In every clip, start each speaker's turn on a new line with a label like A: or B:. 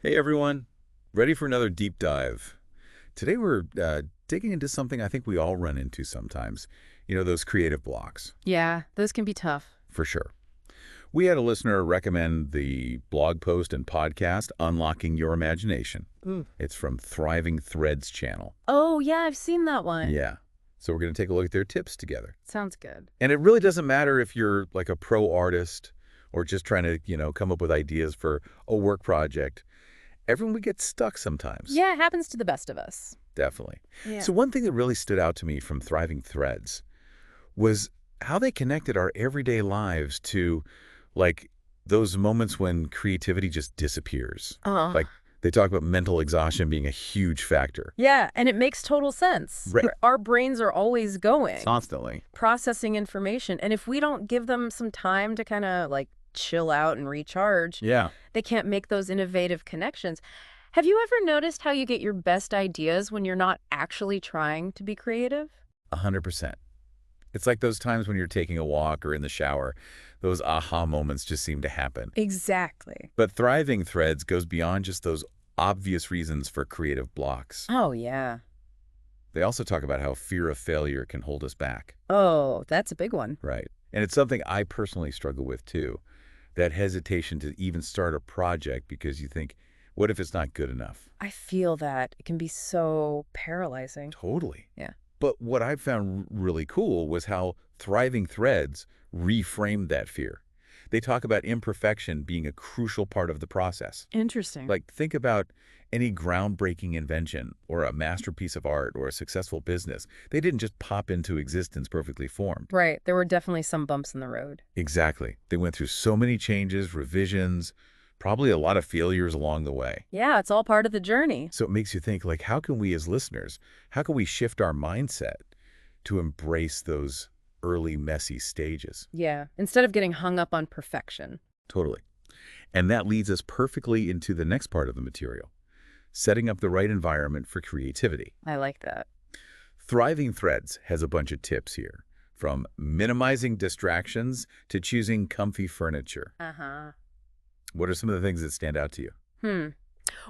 A: Hey everyone, ready for another deep dive? Today we're digging into something I think we all run into sometimes. Those creative blocks,
B: Yeah, those can be tough.
A: for sure. We had a listener recommend the blog post and podcast, Unlocking Your Imagination.
B: Mm.
A: It's from Thriving Threads channel.
B: Oh, yeah, I've seen that one.
A: Yeah. So we're going to take a look at their tips together.
B: Sounds good.
A: And it really doesn't matter if you're like a pro artist or just trying to, come up with ideas for a work project. Everyone would get stuck sometimes.
B: Yeah, it happens to the best of us.
A: Definitely.
B: Yeah.
A: So one thing that really stood out to me from Thriving Threads was how they connected our everyday lives to, like, those moments when creativity just disappears.
B: Uh,
A: Like, they talk about mental exhaustion being a huge factor.
B: yeah, and it makes total sense.
A: Right.
B: Our brains are always going,
A: Constantly.
B: processing information. And if we don't give them some time to kind of like chill out and recharge,
A: Yeah.
B: they can't make those innovative connections. Have you ever noticed how you get your best ideas when you're not actually trying to be creative?
A: 100%. It's like those times when you're taking a walk or in the shower. Those aha moments just seem to happen.
B: Exactly.
A: But Thriving Threads goes beyond just those obvious reasons for creative blocks.
B: Oh, yeah.
A: They also talk about how fear of failure can hold us back.
B: Oh, that's a big one.
A: Right. And it's something I personally struggle with too. That hesitation to even start a project because you think, what if it's not good enough?
B: I feel that. It can be so paralyzing.
A: Totally.
B: Yeah.
A: But what I found really cool was how Thriving Threads reframed that fear. They talk about imperfection being a crucial part of the process.
B: Interesting.
A: Like, think about any groundbreaking invention or a masterpiece of art or a successful business. They didn't just pop into existence perfectly formed.
B: Right. There were definitely some bumps in the road.
A: Exactly. They went through so many changes, revisions, probably a lot of failures along the way.
B: Yeah, it's all part of the journey.
A: So it makes you think, like, how can we as listeners, how can we shift our mindset to embrace those early messy stages?
B: Yeah. Instead of getting hung up on perfection.
A: Totally. And that leads us perfectly into the next part of the material, setting up the right environment for creativity.
B: I like that.
A: Thriving Threads has a bunch of tips here, from minimizing distractions to choosing comfy furniture.
B: Uh-huh.
A: What are some of the things that stand out to you?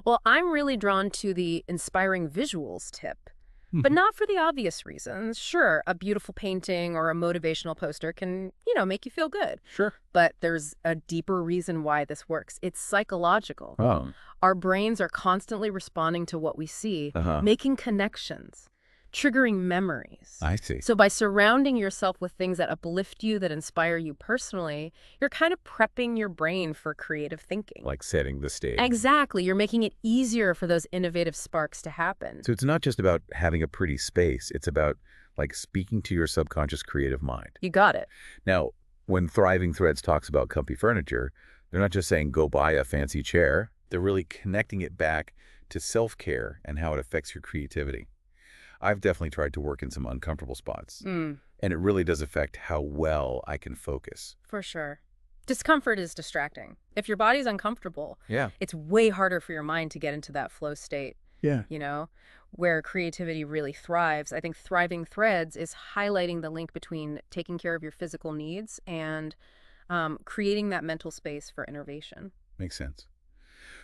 B: Well, I'm really drawn to the inspiring visuals tip, but not for the obvious reasons. Sure, a beautiful painting or a motivational poster can, make you feel good.
A: Sure.
B: But there's a deeper reason why this works. It's psychological.
A: Oh.
B: Our brains are constantly responding to what we see,
A: Uh-huh.
B: making connections, triggering memories.
A: I see.
B: So by surrounding yourself with things that uplift you, that inspire you personally, you're kind of prepping your brain for creative thinking.
A: Like setting the stage.
B: Exactly. You're making it easier for those innovative sparks to happen.
A: So it's not just about having a pretty space. It's about, like, speaking to your subconscious creative mind.
B: You got it.
A: Now, when Thriving Threads talks about comfy furniture, they're not just saying go buy a fancy chair. They're really connecting it back to self-care and how it affects your creativity. I've definitely tried to work in some uncomfortable spots, and it really does affect how well I can focus.
B: For sure. Discomfort is distracting. If your body's uncomfortable,
A: Yeah.
B: it's way harder for your mind to get into that flow state,
A: Yeah.
B: where creativity really thrives. I think Thriving Threads is highlighting the link between taking care of your physical needs and creating that mental space for innovation.
A: Makes sense.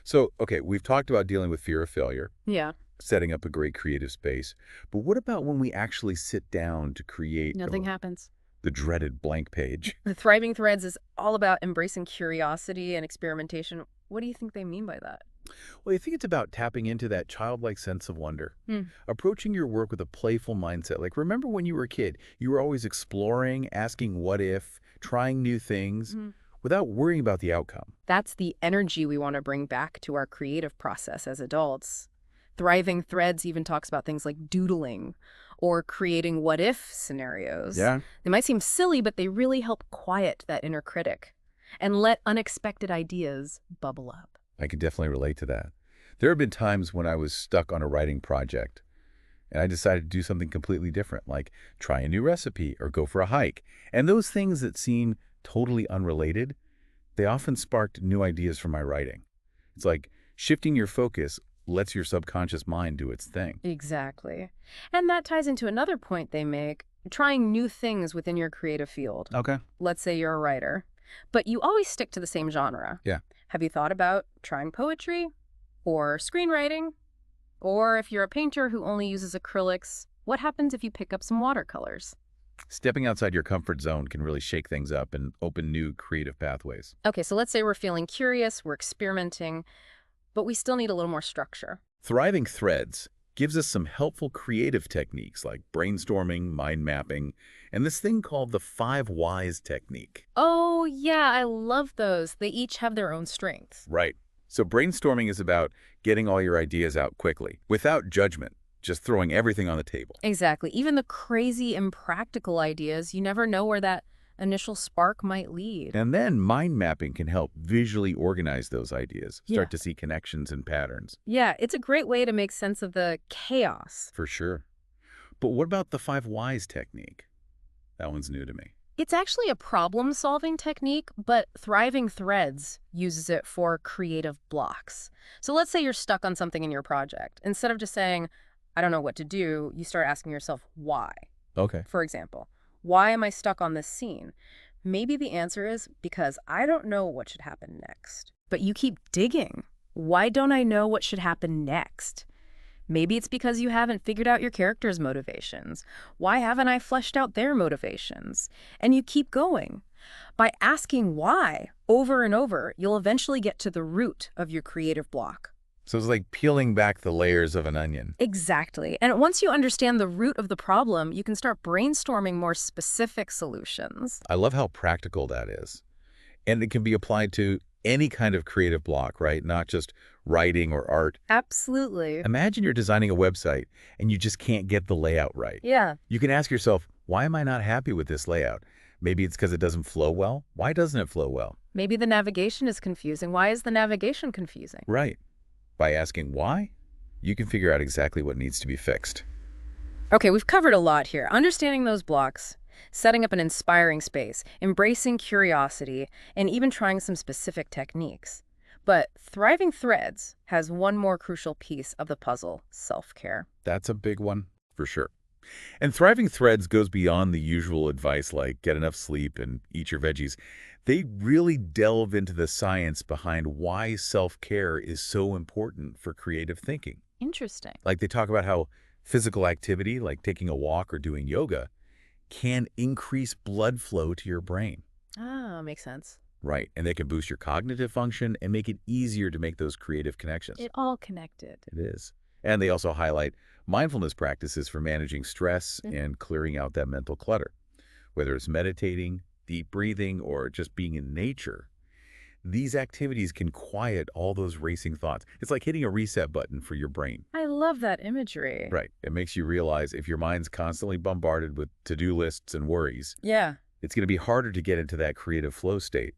A: So, okay, we've talked about dealing with fear of failure,
B: Yeah.
A: setting up a great creative space. But what about when we actually sit down to create
B: Nothing happens.
A: the dreaded blank page?
B: The Thriving Threads is all about embracing curiosity and experimentation. What do you think they mean by that?
A: Well, I think it's about tapping into that childlike sense of wonder,
B: Hmm.
A: approaching your work with a playful mindset. Like, remember when you were a kid, you were always exploring, asking what if, trying new things without worrying about the outcome.
B: That's the energy we want to bring back to our creative process as adults. Thriving Threads even talks about things like doodling or creating what-if scenarios.
A: Yeah.
B: They might seem silly, but they really help quiet that inner critic and let unexpected ideas bubble up.
A: I can definitely relate to that. There have been times when I was stuck on a writing project and I decided to do something completely different, like try a new recipe or go for a hike. And those things that seem totally unrelated, they often sparked new ideas for my writing. It's like shifting your focus lets your subconscious mind do its thing.
B: Exactly. And that ties into another point they make, trying new things within your creative field.
A: Okay.
B: Let's say you're a writer, but you always stick to the same genre.
A: Yeah.
B: Have you thought about trying poetry, Or screenwriting? Or if you're a painter who only uses acrylics, what happens if you pick up some watercolors?
A: Stepping outside your comfort zone can really shake things up and open new creative pathways.
B: Okay, so let's say we're feeling curious, we're experimenting, but we still need a little more structure.
A: Thriving Threads gives us some helpful creative techniques like brainstorming, mind mapping, and this thing called the 5 whys technique.
B: Oh, yeah, I love those. They each have their own strengths.
A: Right. So brainstorming is about getting all your ideas out quickly, without judgment, just throwing everything on the table.
B: Exactly. Even the crazy, impractical ideas, you never know where that initial spark might lead.
A: And then mind mapping can help visually organize those ideas,
B: Yeah.
A: start to see connections and patterns.
B: Yeah, it's a great way to make sense of the chaos.
A: For sure. But what about the 5 whys technique? That one's new to me.
B: It's actually a problem-solving technique, but Thriving Threads uses it for creative blocks. So let's say you're stuck on something in your project. Instead of just saying, I don't know what to do, you start asking yourself, why?
A: Okay.
B: For example, why am I stuck on this scene? Maybe the answer is because I don't know what should happen next. But you keep digging. Why don't I know what should happen next? Maybe it's because you haven't figured out your character's motivations. Why haven't I fleshed out their motivations? And you keep going. By asking why over and over, you'll eventually get to the root of your creative block.
A: So it's like peeling back the layers of an onion.
B: Exactly. And once you understand the root of the problem, you can start brainstorming more specific solutions.
A: I love how practical that is. And it can be applied to any kind of creative block, right? Not just writing or art.
B: Absolutely.
A: Imagine you're designing a website and you just can't get the layout right.
B: Yeah.
A: You can ask yourself, why am I not happy with this layout? Maybe it's because it doesn't flow well. Why doesn't it flow well?
B: Maybe the navigation is confusing. Why is the navigation confusing?
A: Right. By asking why, you can figure out exactly what needs to be fixed.
B: Okay, we've covered a lot here. Understanding those blocks, setting up an inspiring space, embracing curiosity, and even trying some specific techniques. But Thriving Threads has one more crucial piece of the puzzle: self-care.
A: That's a big one, for sure. And Thriving Threads goes beyond the usual advice like get enough sleep and eat your veggies. They really delve into the science behind why self-care is so important for creative thinking.
B: Interesting.
A: Like they talk about how physical activity, like taking a walk or doing yoga, can increase blood flow to your brain.
B: Ah, makes sense.
A: Right, and they can boost your cognitive function and make it easier to make those creative connections.
B: It all connected.
A: It is. And they also highlight mindfulness practices for managing stress and clearing out that mental clutter. Whether it's meditating, deep breathing, or just being in nature, these activities can quiet all those racing thoughts. It's like hitting a reset button for your brain.
B: I love that imagery.
A: Right. It makes you realize if your mind's constantly bombarded with to-do lists and worries,
B: Yeah.
A: it's going to be harder to get into that creative flow state.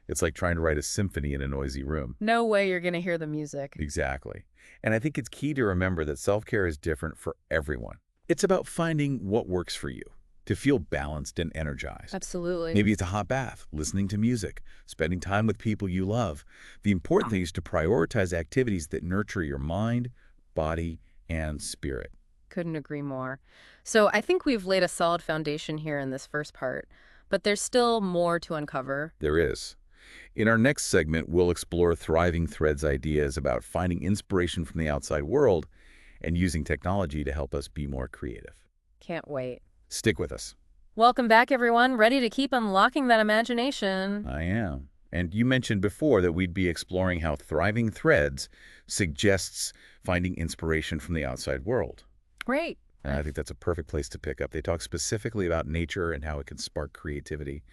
A: It's like trying to write a symphony in a noisy room.
B: No way you're going to hear the music.
A: Exactly. And I think it's key to remember that self-care is different for everyone. It's about finding what works for you to feel balanced and energized.
B: Absolutely.
A: Maybe it's a hot bath, listening to music, spending time with people you love. The important thing is to prioritize activities that nurture your mind, body, and spirit.
B: Couldn't agree more. So I think we've laid a solid foundation here in this first part, but there's still more to uncover.
A: There is. In our next segment, we'll explore Thriving Threads ideas about finding inspiration from the outside world and using technology to help us be more creative.
B: Can't wait.
A: Stick with us.
B: Welcome back, everyone. Ready to keep unlocking that imagination.
A: I am. And you mentioned before that we'd be exploring how Thriving Threads suggests finding inspiration from the outside world.
B: Great.
A: And I think that's a perfect place to pick up. They talk specifically about nature and how it can spark creativity.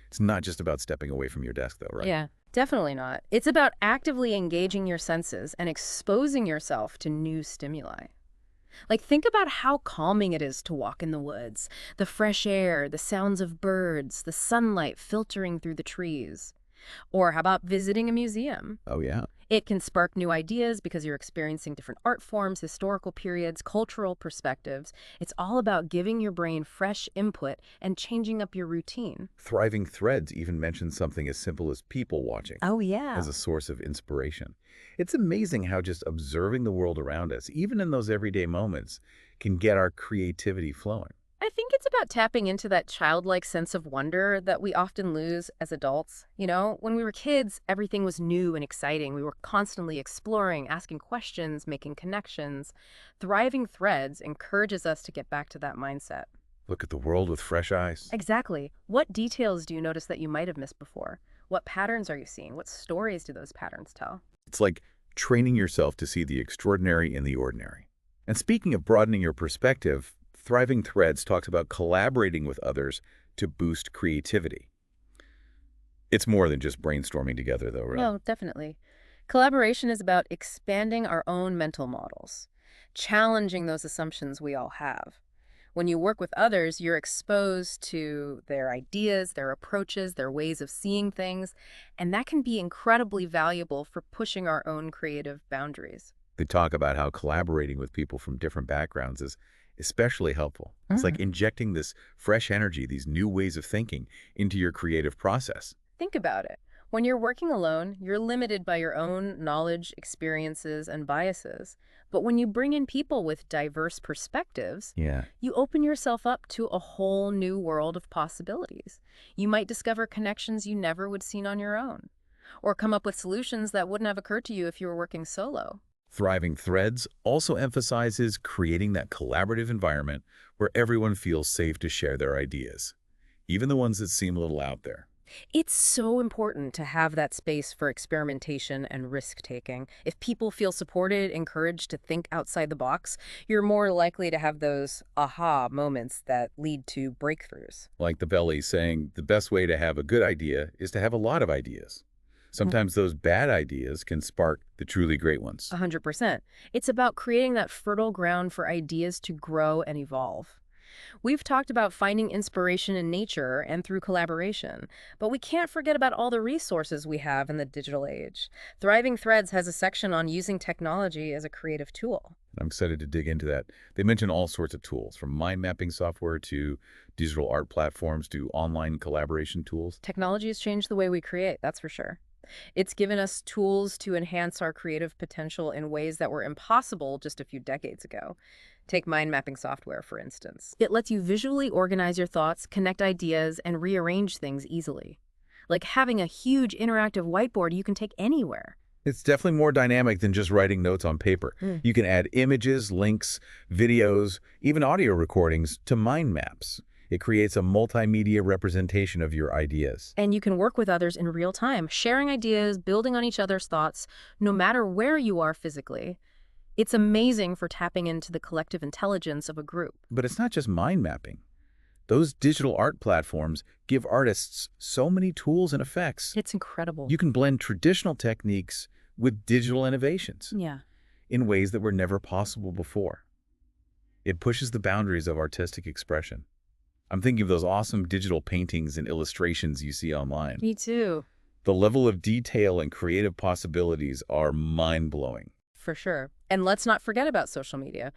A: It's not just about stepping away from your desk, though, right?
B: Yeah, definitely not. It's about actively engaging your senses and exposing yourself to new stimuli. Like, think about how calming it is to walk in the woods. The fresh air, the sounds of birds, the sunlight filtering through the trees. Or how about visiting a museum?
A: Oh, yeah.
B: It can spark new ideas because you're experiencing different art forms, historical periods, cultural perspectives. It's all about giving your brain fresh input and changing up your routine.
A: Thriving Threads even mentions something as simple as people watching
B: Oh, yeah.
A: as a source of inspiration. It's amazing how just observing the world around us, even in those everyday moments, can get our creativity flowing.
B: I think it's about tapping into that childlike sense of wonder that we often lose as adults. When we were kids, everything was new and exciting. We were constantly exploring, asking questions, making connections. Thriving Threads encourages us to get back to that mindset.
A: Look at the world with fresh eyes.
B: Exactly. What details do you notice that you might have missed before? What patterns are you seeing? What stories do those patterns tell?
A: It's like training yourself to see the extraordinary in the ordinary. And speaking of broadening your perspective, Thriving Threads talks about collaborating with others to boost creativity. It's more than just brainstorming together, though, right?
B: No, definitely. Collaboration is about expanding our own mental models, challenging those assumptions we all have. When you work with others, you're exposed to their ideas, their approaches, their ways of seeing things, and that can be incredibly valuable for pushing our own creative boundaries.
A: They talk about how collaborating with people from different backgrounds is especially helpful. It's like injecting this fresh energy, these new ways of thinking into your creative process.
B: Think about it. When you're working alone, you're limited by your own knowledge, experiences, and biases. But when you bring in people with diverse perspectives,
A: Yeah.
B: you open yourself up to a whole new world of possibilities. You might discover connections you never would have seen on your own, or come up with solutions that wouldn't have occurred to you if you were working solo.
A: Thriving Threads also emphasizes creating that collaborative environment where everyone feels safe to share their ideas, even the ones that seem a little out there.
B: It's so important to have that space for experimentation and risk-taking. If people feel supported, encouraged to think outside the box, you're more likely to have those aha moments that lead to breakthroughs.
A: Like the belly saying, the best way to have a good idea is to have a lot of ideas. Sometimes those bad ideas can spark the truly great ones.
B: 100%. It's about creating that fertile ground for ideas to grow and evolve. We've talked about finding inspiration in nature and through collaboration, but we can't forget about all the resources we have in the digital age. Thriving Threads has a section on using technology as a creative tool.
A: I'm excited to dig into that. They mention all sorts of tools, from mind mapping software to digital art platforms to online collaboration tools.
B: Technology has changed the way we create, that's for sure. It's given us tools to enhance our creative potential in ways that were impossible just a few decades ago. Take mind mapping software, for instance. It lets you visually organize your thoughts, connect ideas, and rearrange things easily. Like having a huge interactive whiteboard you can take anywhere.
A: It's definitely more dynamic than just writing notes on paper. You can add images, links, videos, even audio recordings to mind maps. It creates a multimedia representation of your ideas.
B: And you can work with others in real time, sharing ideas, building on each other's thoughts, no matter where you are physically. It's amazing for tapping into the collective intelligence of a group.
A: But it's not just mind mapping. Those digital art platforms give artists so many tools and effects.
B: It's incredible.
A: You can blend traditional techniques with digital innovations
B: Yeah.
A: in ways that were never possible before. It pushes the boundaries of artistic expression. I'm thinking of those awesome digital paintings and illustrations you see online.
B: Me too.
A: The level of detail and creative possibilities are mind-blowing.
B: For sure. And let's not forget about social media.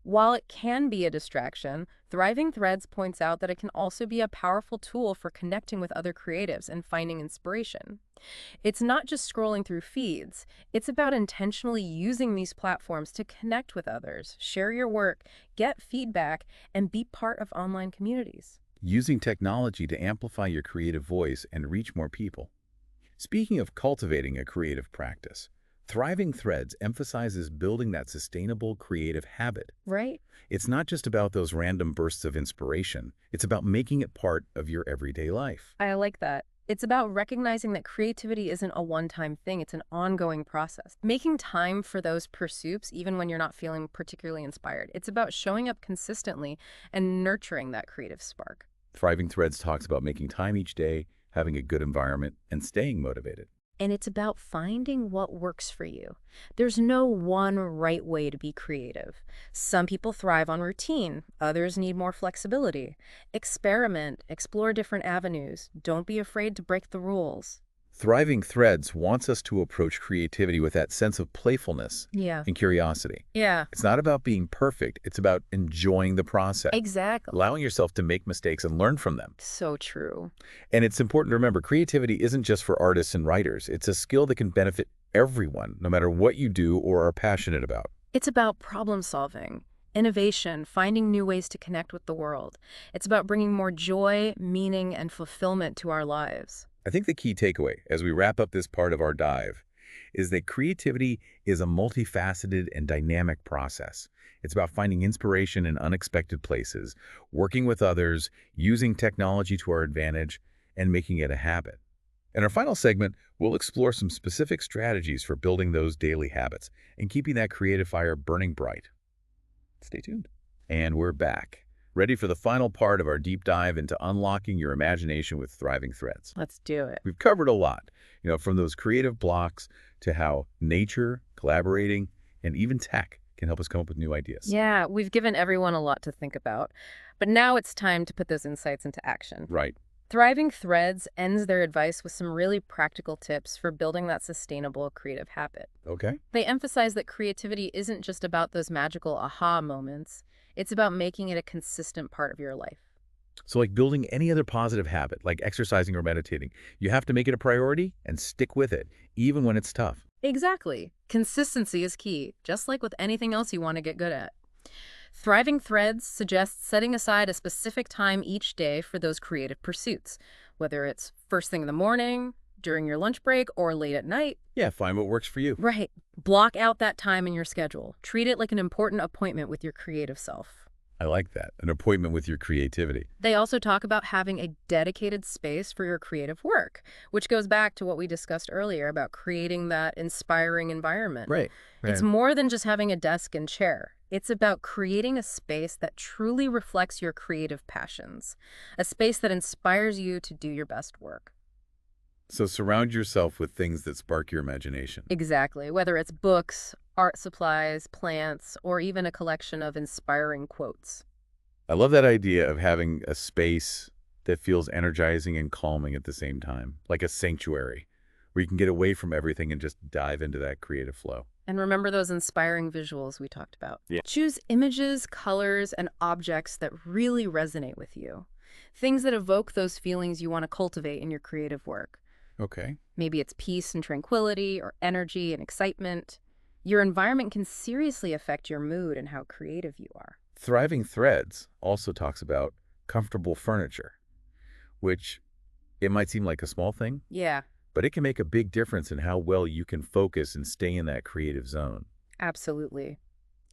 B: While it can be a distraction, Thriving Threads points out that it can also be a powerful tool for connecting with other creatives and finding inspiration. It's not just scrolling through feeds. It's about intentionally using these platforms to connect with others, share your work, get feedback, and be part of online communities.
A: Using technology to amplify your creative voice and reach more people. Speaking of cultivating a creative practice, Thriving Threads emphasizes building that sustainable creative habit.
B: Right?
A: It's not just about those random bursts of inspiration. It's about making it part of your everyday life.
B: I like that. It's about recognizing that creativity isn't a one-time thing. It's an ongoing process. Making time for those pursuits, even when you're not feeling particularly inspired. It's about showing up consistently and nurturing that creative spark.
A: Thriving Threads talks about making time each day, having a good environment, and staying motivated.
B: And it's about finding what works for you. There's no one right way to be creative. Some people thrive on routine. Others need more flexibility. Experiment, explore different avenues. Don't be afraid to break the rules.
A: Thriving Threads wants us to approach creativity with that sense of playfulness
B: Yeah.
A: and curiosity.
B: Yeah.
A: It's not about being perfect. It's about enjoying the process,
B: Exactly.
A: allowing yourself to make mistakes and learn from them.
B: So true.
A: And it's important to remember, creativity isn't just for artists and writers. It's a skill that can benefit everyone, no matter what you do or are passionate about.
B: It's about problem solving, innovation, finding new ways to connect with the world. It's about bringing more joy, meaning, and fulfillment to our lives.
A: I think the key takeaway as we wrap up this part of our dive is that creativity is a multifaceted and dynamic process. It's about finding inspiration in unexpected places, working with others, using technology to our advantage, and making it a habit. In our final segment, we'll explore some specific strategies for building those daily habits and keeping that creative fire burning bright. Stay tuned. And we're back, ready for the final part of our deep dive into unlocking your imagination with thriving threads.
B: Let's do it.
A: We've covered a lot, from those creative blocks to how nature, collaborating, and even tech can help us come up with new ideas.
B: Yeah, we've given everyone a lot to think about, but now it's time to put those insights into action.
A: Right.
B: Thriving Threads ends their advice with some really practical tips for building that sustainable creative habit.
A: Okay.
B: They emphasize that creativity isn't just about those magical aha moments. It's about making it a consistent part of your life.
A: So like building any other positive habit, like exercising or meditating, you have to make it a priority and stick with it, even when it's tough.
B: Exactly. Consistency is key, just like with anything else you want to get good at. Thriving Threads suggests setting aside a specific time each day for those creative pursuits, whether it's first thing in the morning, during your lunch break, or late at night.
A: Yeah, find what works for you.
B: Right. Block out that time in your schedule. Treat it like an important appointment with your creative self.
A: I like that, an appointment with your creativity.
B: They also talk about having a dedicated space for your creative work, which goes back to what we discussed earlier about creating that inspiring environment.
A: Right.
B: It's more than just having a desk and chair. It's about creating a space that truly reflects your creative passions, a space that inspires you to do your best work.
A: So surround yourself with things that spark your imagination.
B: Exactly. Whether it's books, art supplies, plants, or even a collection of inspiring quotes.
A: I love that idea of having a space that feels energizing and calming at the same time, like a sanctuary, where you can get away from everything and just dive into that creative flow.
B: And remember those inspiring visuals we talked about.
A: Yeah.
B: Choose images, colors, and objects that really resonate with you. Things that evoke those feelings you want to cultivate in your creative work.
A: Okay.
B: Maybe it's peace and tranquility, or energy and excitement. Your environment can seriously affect your mood and how creative you are.
A: Thriving Threads also talks about comfortable furniture, which it might seem like a small thing,
B: Yeah,
A: but it can make a big difference in how well you can focus and stay in that creative zone.
B: absolutely.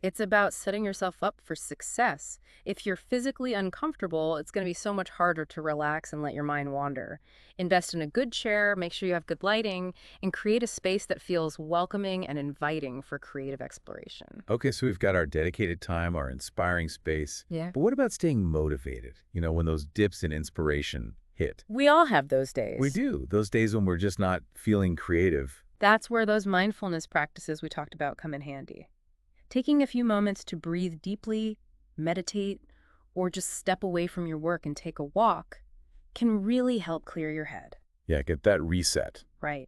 B: It's about setting yourself up for success. If you're physically uncomfortable, it's going to be so much harder to relax and let your mind wander. Invest in a good chair, make sure you have good lighting, and create a space that feels welcoming and inviting for creative exploration.
A: Okay, so we've got our dedicated time, our inspiring space.
B: Yeah.
A: But what about staying motivated, when those dips in inspiration hit?
B: We all have those days.
A: We do. Those days when we're just not feeling creative.
B: That's where those mindfulness practices we talked about come in handy. Taking a few moments to breathe deeply, meditate, or just step away from your work and take a walk can really help clear your head.
A: Yeah, get that reset.
B: Right.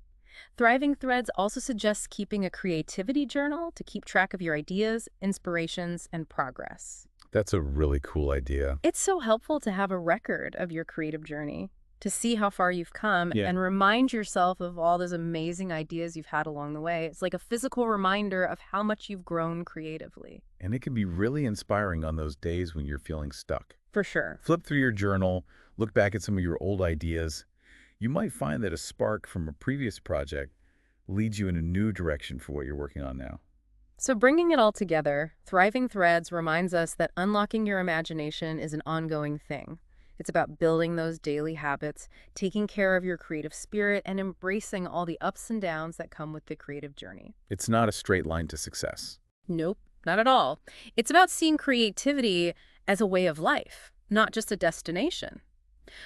B: Thriving Threads also suggests keeping a creativity journal to keep track of your ideas, inspirations, and progress.
A: That's a really cool idea.
B: It's so helpful to have a record of your creative journey, to see how far you've come
A: Yeah.
B: and remind yourself of all those amazing ideas you've had along the way. It's like a physical reminder of how much you've grown creatively.
A: And it can be really inspiring on those days when you're feeling stuck.
B: For sure.
A: Flip through your journal, look back at some of your old ideas. You might find that a spark from a previous project leads you in a new direction for what you're working on now.
B: So bringing it all together, Thriving Threads reminds us that unlocking your imagination is an ongoing thing. It's about building those daily habits, taking care of your creative spirit, and embracing all the ups and downs that come with the creative journey.
A: It's not a straight line to success.
B: Nope, not at all. It's about seeing creativity as a way of life, not just a destination.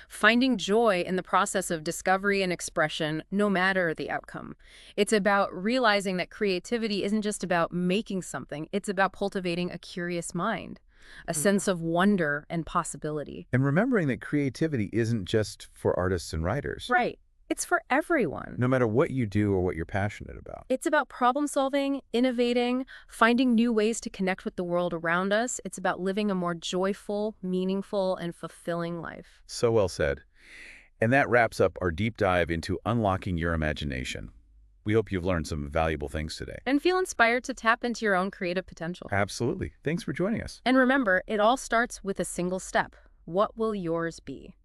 B: Finding joy in the process of discovery and expression, no matter the outcome. It's about realizing that creativity isn't just about making something, it's about cultivating a curious mind, a sense of wonder and possibility.
A: And remembering that creativity isn't just for artists and writers.
B: Right. It's for everyone.
A: No matter what you do or what you're passionate about.
B: It's about problem solving, innovating, finding new ways to connect with the world around us. It's about living a more joyful, meaningful, and fulfilling life.
A: So well said. And that wraps up our deep dive into unlocking your imagination. We hope you've learned some valuable things today.
B: And feel inspired to tap into your own creative potential.
A: Absolutely. Thanks for joining us.
B: And remember, it all starts with a single step. What will yours be?